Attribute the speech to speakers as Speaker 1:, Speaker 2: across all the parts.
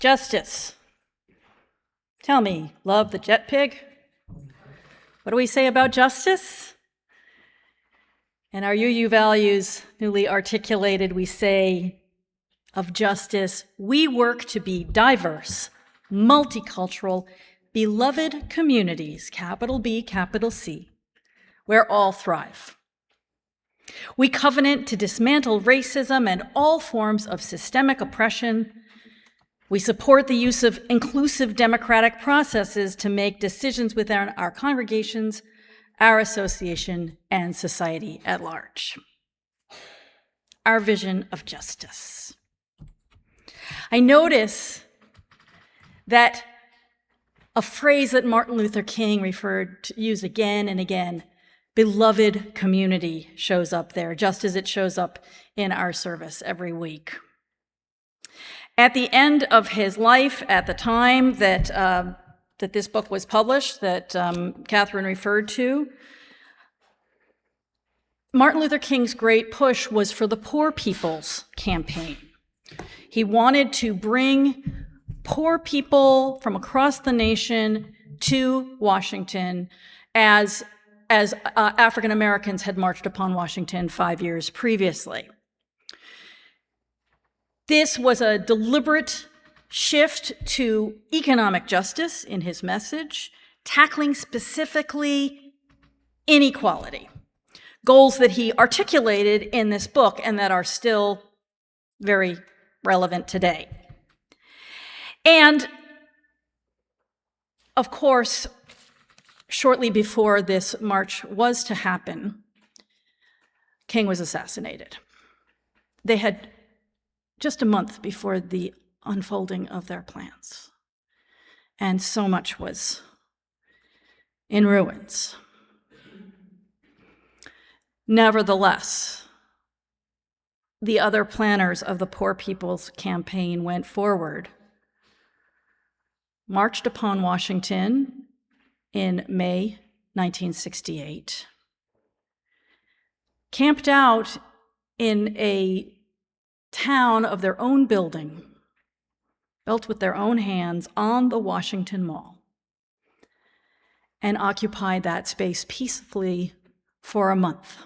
Speaker 1: Justice. Tell me, love the jet pig? What do we say about justice? In our UU values, newly articulated, we say of justice, we work to be diverse, multicultural, beloved communities, capital B, capital C, where all thrive. We covenant to dismantle racism and all forms of systemic oppression. We support the use of inclusive democratic processes to make decisions within our congregations, our association, and society at large. Our vision of justice. I notice that a phrase that Martin Luther King used again and again, beloved community, shows up there, just as it shows up in our service every week. At the end of his life, at the time that this book was published, that Catherine referred to, Martin Luther King's great push was for the Poor People's Campaign. He wanted to bring poor people from across the nation to Washington as African Americans had marched upon Washington 5 years previously. This was a deliberate shift to economic justice in his message, tackling specifically inequality, goals that he articulated in this book and that are still very relevant today. And of course, shortly before this march was to happen, King was assassinated. They had just a month before the unfolding of their plans. And so much was in ruins. Nevertheless, the other planners of the Poor People's Campaign went forward, marched upon Washington in May 1968, camped out in a town of their own building, built with their own hands on the Washington Mall, and occupied that space peacefully for a month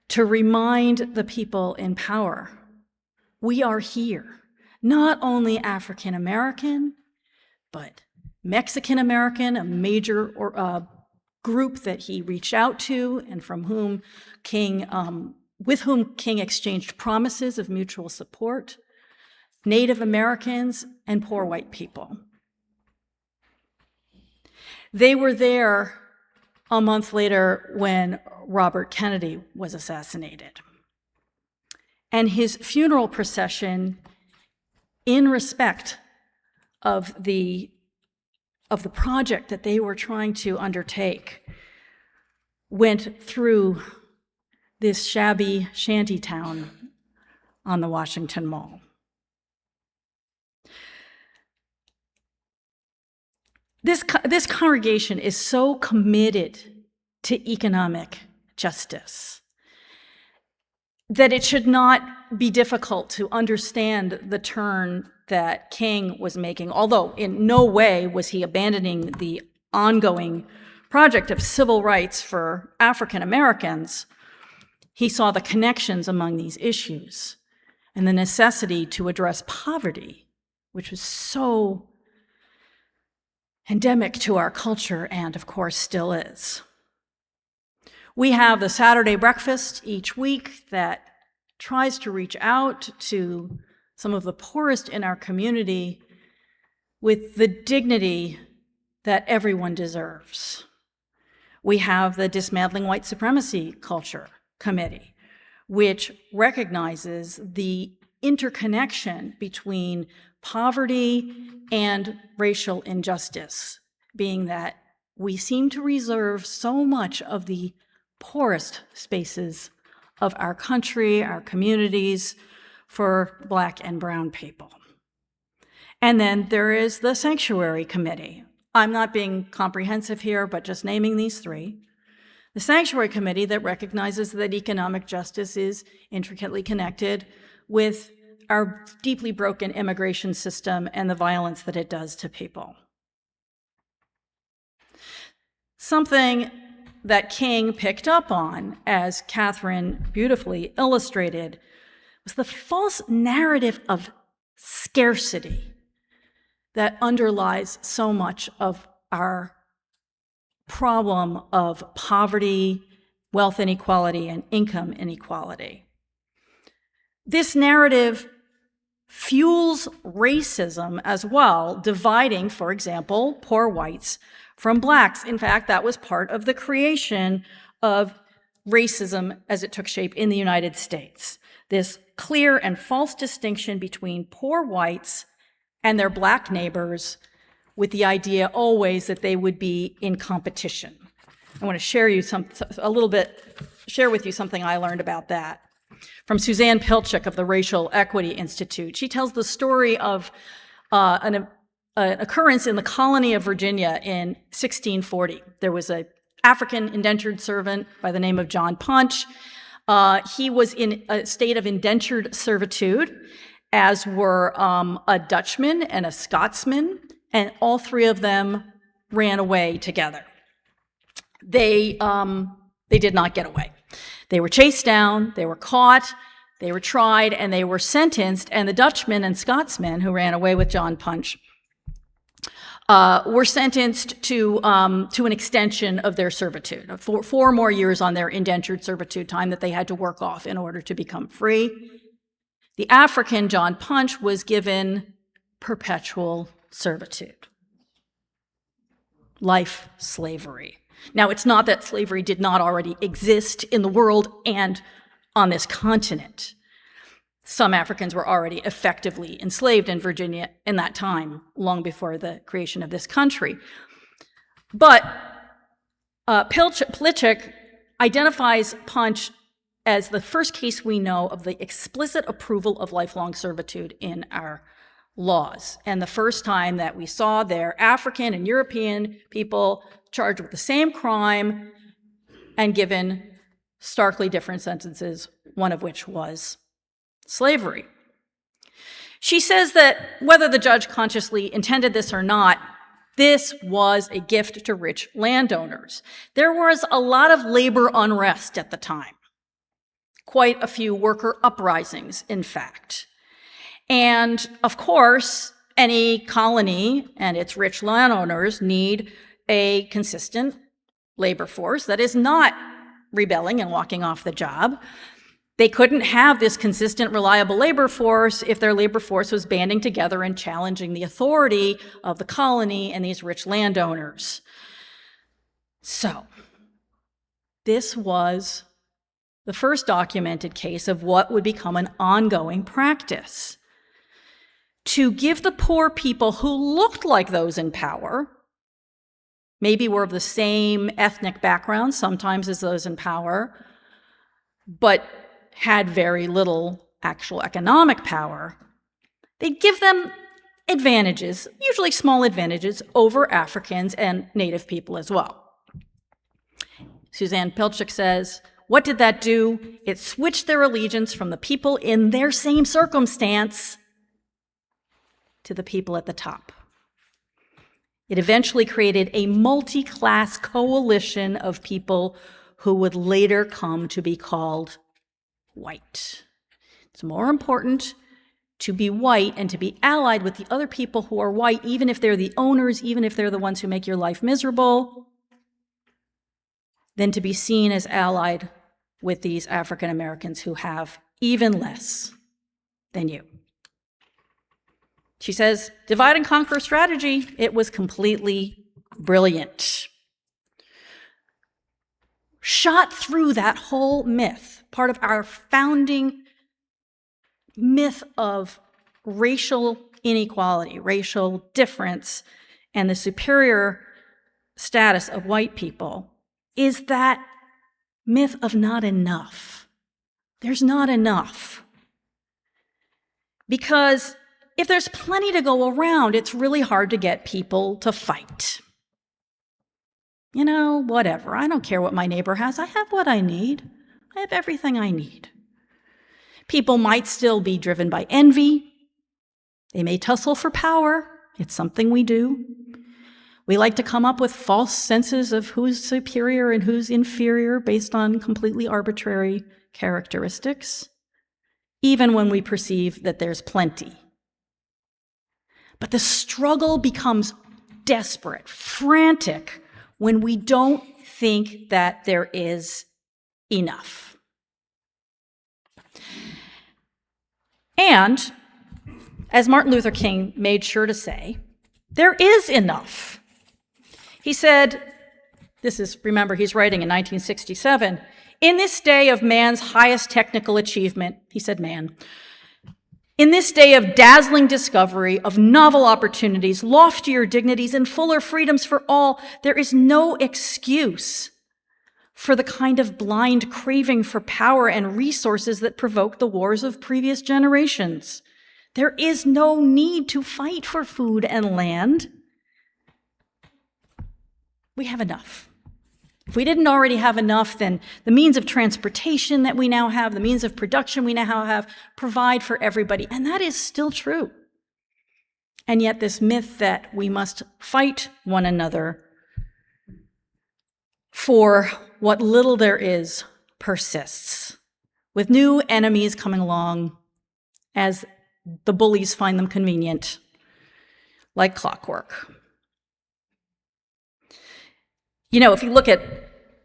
Speaker 1: to remind the people in power, we are here, not only African American, but Mexican American, a major group that he reached out to and from whom with whom King exchanged promises of mutual support, Native Americans, and poor white people. They were there a month later when Robert Kennedy was assassinated. And his funeral procession, in respect of the project that they were trying to undertake, went through this shabby shanty town on the Washington Mall. This congregation is so committed to economic justice that it should not be difficult to understand the turn that King was making, although in no way was he abandoning the ongoing project of civil rights for African Americans. He saw the connections among these issues and the necessity to address poverty, which was so endemic to our culture and, of course, still is. We have the Saturday breakfast each week that tries to reach out to some of the poorest in our community with the dignity that everyone deserves. We have the Dismantling White Supremacy Culture Committee, which recognizes the interconnection between poverty and racial injustice, being that we seem to reserve so much of the poorest spaces of our country, our communities, for Black and brown people. And then there is the Sanctuary Committee. I'm not being comprehensive here, but just naming these three. The Sanctuary Committee that recognizes that economic justice is intricately connected with our deeply broken immigration system and the violence that it does to people. Something that King picked up on, as Catherine beautifully illustrated, was the false narrative of scarcity that underlies so much of our problem of poverty, wealth inequality, and income inequality. This narrative fuels racism as well, dividing, for example, poor whites from blacks. In fact, that was part of the creation of racism as it took shape in the United States. This clear and false distinction between poor whites and their black neighbors, with the idea always that they would be in competition. I want to share with you something I learned about that from Suzanne Pilchuk of the Racial Equity Institute. She tells the story of an occurrence in the colony of Virginia in 1640. There was an African indentured servant by the name of John Punch. He was in a state of indentured servitude, as were a Dutchman and a Scotsman, and all three of them ran away together. They did not get away. They were chased down, they were caught, they were tried, and they were sentenced, and the Dutchman and Scotsman who ran away with John Punch were sentenced to an extension of their servitude, 4 more years on their indentured servitude time that they had to work off in order to become free. The African, John Punch, was given perpetual servitude, life slavery. Now, it's not that slavery did not already exist in the world and on this continent. Some Africans were already effectively enslaved in Virginia in that time, long before the creation of this country. But Pilchuk identifies Punch as the first case we know of the explicit approval of lifelong servitude in our laws, and the first time that we saw their African and European people charged with the same crime and given starkly different sentences, one of which was slavery. She says that whether the judge consciously intended this or not, this was a gift to rich landowners. There was a lot of labor unrest at the time, quite a few worker uprisings, in fact. And of course, any colony and its rich landowners need a consistent labor force that is not rebelling and walking off the job. They couldn't have this consistent, reliable labor force if their labor force was banding together and challenging the authority of the colony and these rich landowners. So, this was the first documented case of what would become an ongoing practice: to give the poor people who looked like those in power, maybe were of the same ethnic background sometimes as those in power, but had very little actual economic power, they'd give them advantages, usually small advantages, over Africans and Native people as well. Suzanne Pilchuk says, what did that do? It switched their allegiance from the people in their same circumstance to the people at the top. It eventually created a multi-class coalition of people who would later come to be called white. It's more important to be white and to be allied with the other people who are white, even if they're the owners, even if they're the ones who make your life miserable, than to be seen as allied with these African Americans who have even less than you. She says, divide and conquer strategy, it was completely brilliant. Shot through that whole myth, part of our founding myth of racial inequality, racial difference, and the superior status of white people, is that myth of not enough. There's not enough. Because if there's plenty to go around, it's really hard to get people to fight. You know, whatever. I don't care what my neighbor has. I have what I need. I have everything I need. People might still be driven by envy. They may tussle for power. It's something we do. We like to come up with false senses of who's superior and who's inferior based on completely arbitrary characteristics, even when we perceive that there's plenty. But the struggle becomes desperate, frantic, when we don't think that there is enough. And, as Martin Luther King made sure to say, there is enough. He said, remember, he's writing in 1967, in this day of man's highest technical achievement, he said man, in this day of dazzling discovery, of novel opportunities, loftier dignities, and fuller freedoms for all, there is no excuse for the kind of blind craving for power and resources that provoked the wars of previous generations. There is no need to fight for food and land. We have enough. If we didn't already have enough, then the means of transportation that we now have, the means of production we now have, provide for everybody. And that is still true. And yet this myth that we must fight one another for what little there is persists, with new enemies coming along as the bullies find them convenient, like clockwork. You know, if you look at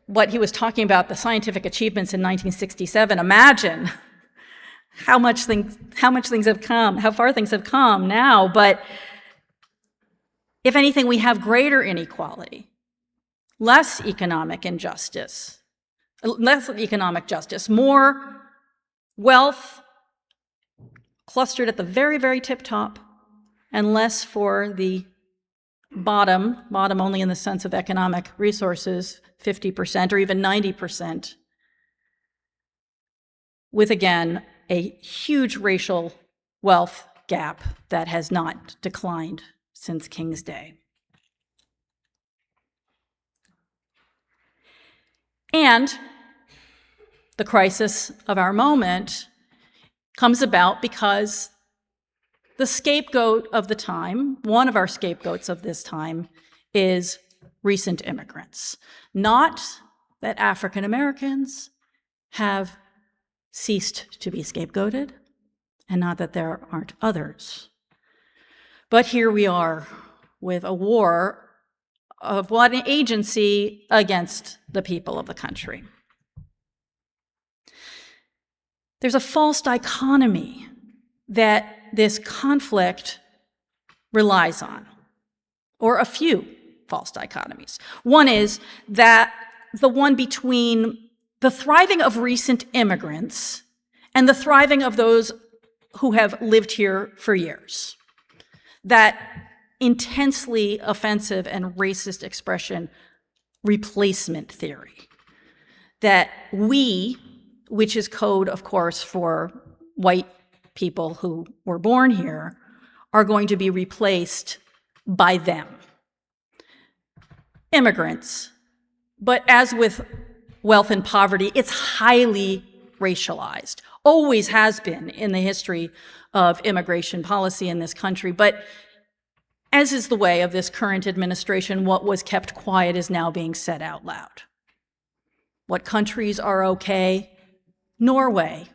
Speaker 1: what he was talking about, the scientific achievements in 1967, imagine how far things have come now. But if anything, we have greater inequality, less economic justice, more wealth clustered at the very, very tip top, and less for the bottom only in the sense of economic resources, 50% or even 90%, with, again, a huge racial wealth gap that has not declined since King's day. And the crisis of our moment comes about because the scapegoat of the time, one of our scapegoats of this time, is recent immigrants. Not that African Americans have ceased to be scapegoated, and not that there aren't others. But here we are with a war of one agency against the people of the country. There's a false dichotomy that this conflict relies on, or a few false dichotomies. One is that the one between the thriving of recent immigrants and the thriving of those who have lived here for years. That intensely offensive and racist expression, replacement theory. That we, which is code, of course, for white people who were born here, are going to be replaced by them. Immigrants. But as with wealth and poverty, it's highly racialized. Always has been in the history of immigration policy in this country. But as is the way of this current administration, what was kept quiet is now being said out loud. What countries are okay? Norway.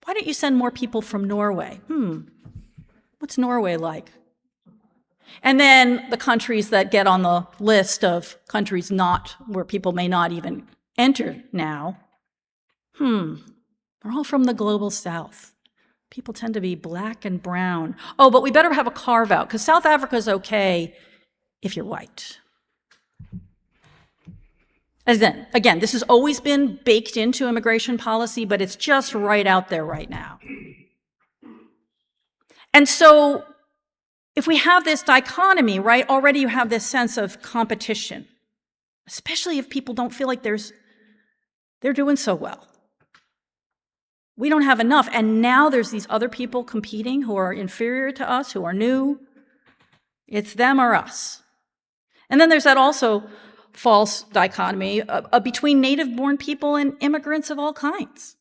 Speaker 1: Why don't you send more people from Norway? What's Norway like? And then the countries that get on the list of countries not where people may not even enter now, they're all from the global south. People tend to be black and brown. Oh, but we better have a carve-out, because South Africa's okay if you're white. As then, again, this has always been baked into immigration policy, but it's just right out there right now. And so if we have this dichotomy, right, already you have this sense of competition, especially if people don't feel like they're doing so well. We don't have enough, and now there's these other people competing who are inferior to us, who are new. It's them or us. And then there's that also false dichotomy between native-born people and immigrants of all kinds.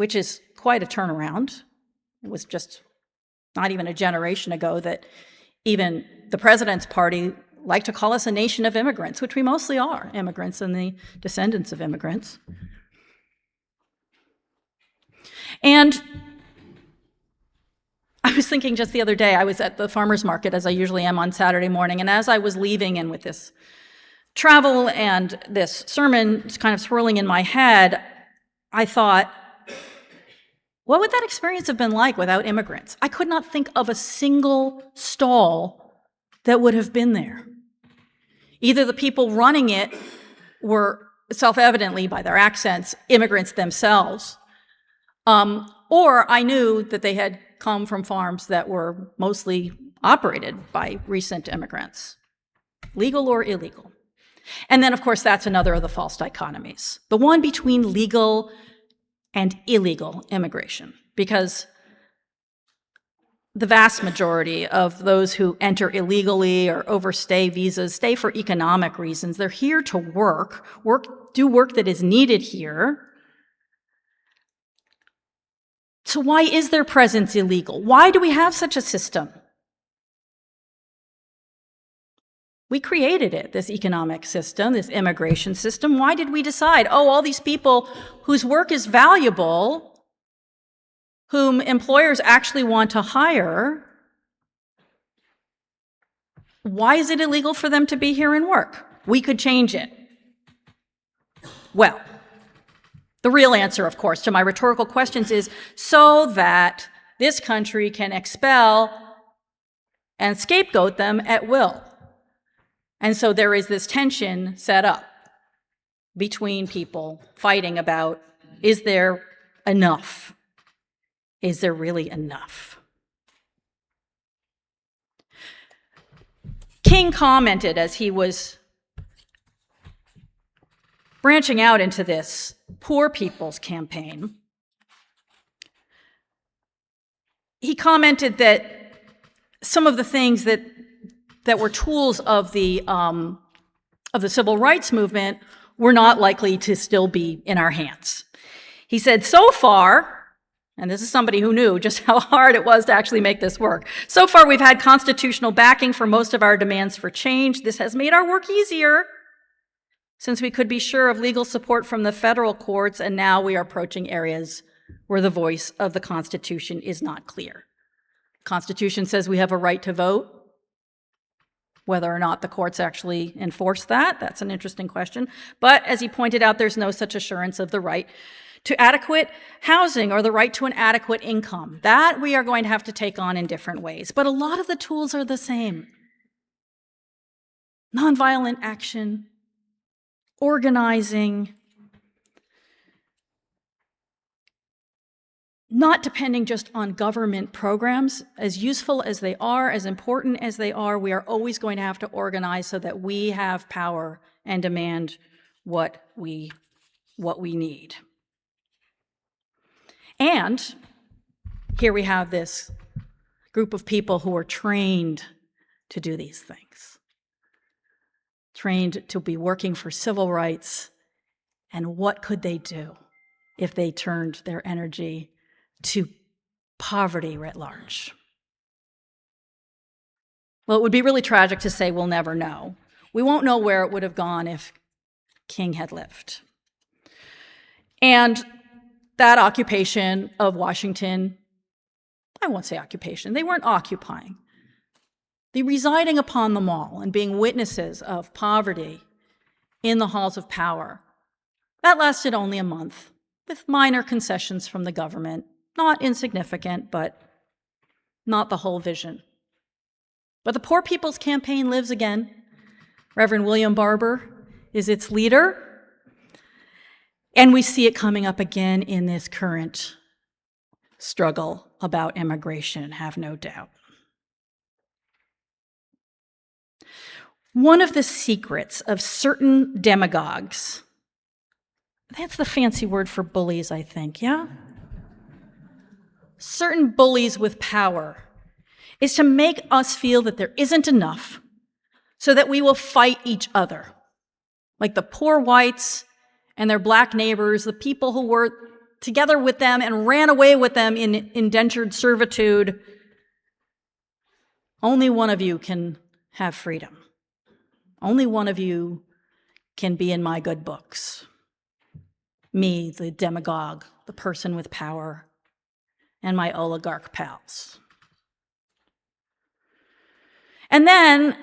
Speaker 1: which is quite a turnaround. It was just not even a generation ago that even the president's party liked to call us a nation of immigrants, which we mostly are, immigrants and the descendants of immigrants. And I was thinking just the other day, I was at the farmer's market, as I usually am on Saturday morning, and as I was leaving and with this travel and this sermon kind of swirling in my head, I thought, what would that experience have been like without immigrants? I could not think of a single stall that would have been there. Either the people running it were self-evidently, by their accents, immigrants themselves, or I knew that they had come from farms that were mostly operated by recent immigrants, legal or illegal. And then, of course, that's another of the false dichotomies, the one between legal and illegal immigration, because the vast majority of those who enter illegally or overstay visas stay for economic reasons. They're here to do work that is needed here. So why is their presence illegal? Why do we have such a system? We created it, this economic system, this immigration system. Why did we decide, all these people whose work is valuable, whom employers actually want to hire, why is it illegal for them to be here and work? We could change it. Well, the real answer, of course, to my rhetorical questions is so that this country can expel and scapegoat them at will. And so there is this tension set up between people fighting about, is there enough? Is there really enough? King commented as he was branching out into this poor people's campaign. He commented that some of the things that were tools of the civil rights movement were not likely to still be in our hands. He said, so far, and this is somebody who knew just how hard it was to actually make this work, so far we've had constitutional backing for most of our demands for change. This has made our work easier, since we could be sure of legal support from the federal courts, and now we are approaching areas where the voice of the Constitution is not clear. The Constitution says we have a right to vote. Whether or not the courts actually enforce that, that's an interesting question. But as he pointed out, there's no such assurance of the right to adequate housing or the right to an adequate income. That we are going to have to take on in different ways. But a lot of the tools are the same. Nonviolent action, organizing, not depending just on government programs. As useful as they are, as important as they are, we are always going to have to organize so that we have power and demand what we need. And here we have this group of people who are trained to do these things, trained to be working for civil rights. And what could they do if they turned their energy to poverty writ large? Well, it would be really tragic to say we'll never know. We won't know where it would have gone if King had lived. And that occupation of Washington, I won't say occupation, they weren't occupying. The residing upon the mall and being witnesses of poverty in the halls of power, that lasted only a month, with minor concessions from the government. Not insignificant, but not the whole vision. But the Poor People's Campaign lives again. Reverend William Barber is its leader. And we see it coming up again in this current struggle about immigration, have no doubt. One of the secrets of certain demagogues, that's the fancy word for bullies, I think, yeah? Certain bullies with power, is to make us feel that there isn't enough so that we will fight each other. Like the poor whites and their black neighbors, the people who were together with them and ran away with them in indentured servitude. Only one of you can have freedom. Only one of you can be in my good books. Me, the demagogue, the person with power, and my oligarch pals. And then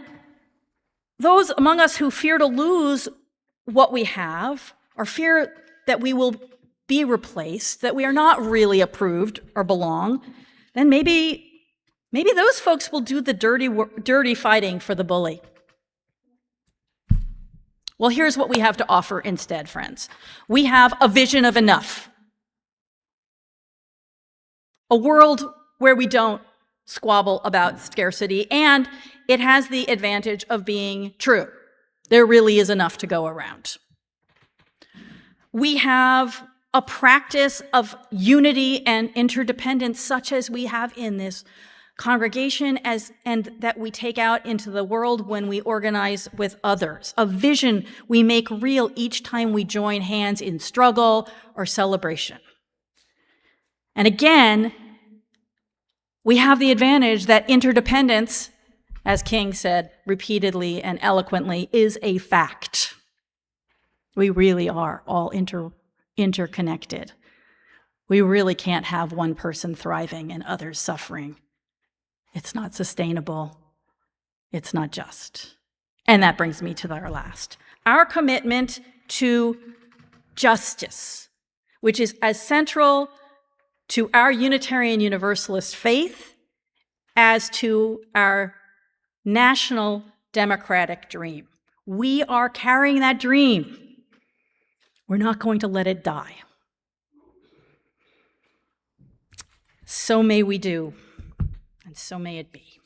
Speaker 1: those among us who fear to lose what we have, or fear that we will be replaced, that we are not really approved or belong, then maybe those folks will do the dirty fighting for the bully. Well, here's what we have to offer instead, friends. We have a vision of enough. A world where we don't squabble about scarcity, and it has the advantage of being true. There really is enough to go around. We have a practice of unity and interdependence such as we have in this congregation and that we take out into the world when we organize with others. A vision we make real each time we join hands in struggle or celebration. And again, we have the advantage that interdependence, as King said repeatedly and eloquently, is a fact. We really are all interconnected. We really can't have one person thriving and others suffering. It's not sustainable. It's not just. And that brings me to our last. Our commitment to justice, which is as central to our Unitarian Universalist faith as to our national democratic dream. We are carrying that dream. We're not going to let it die. So may we do, and so may it be.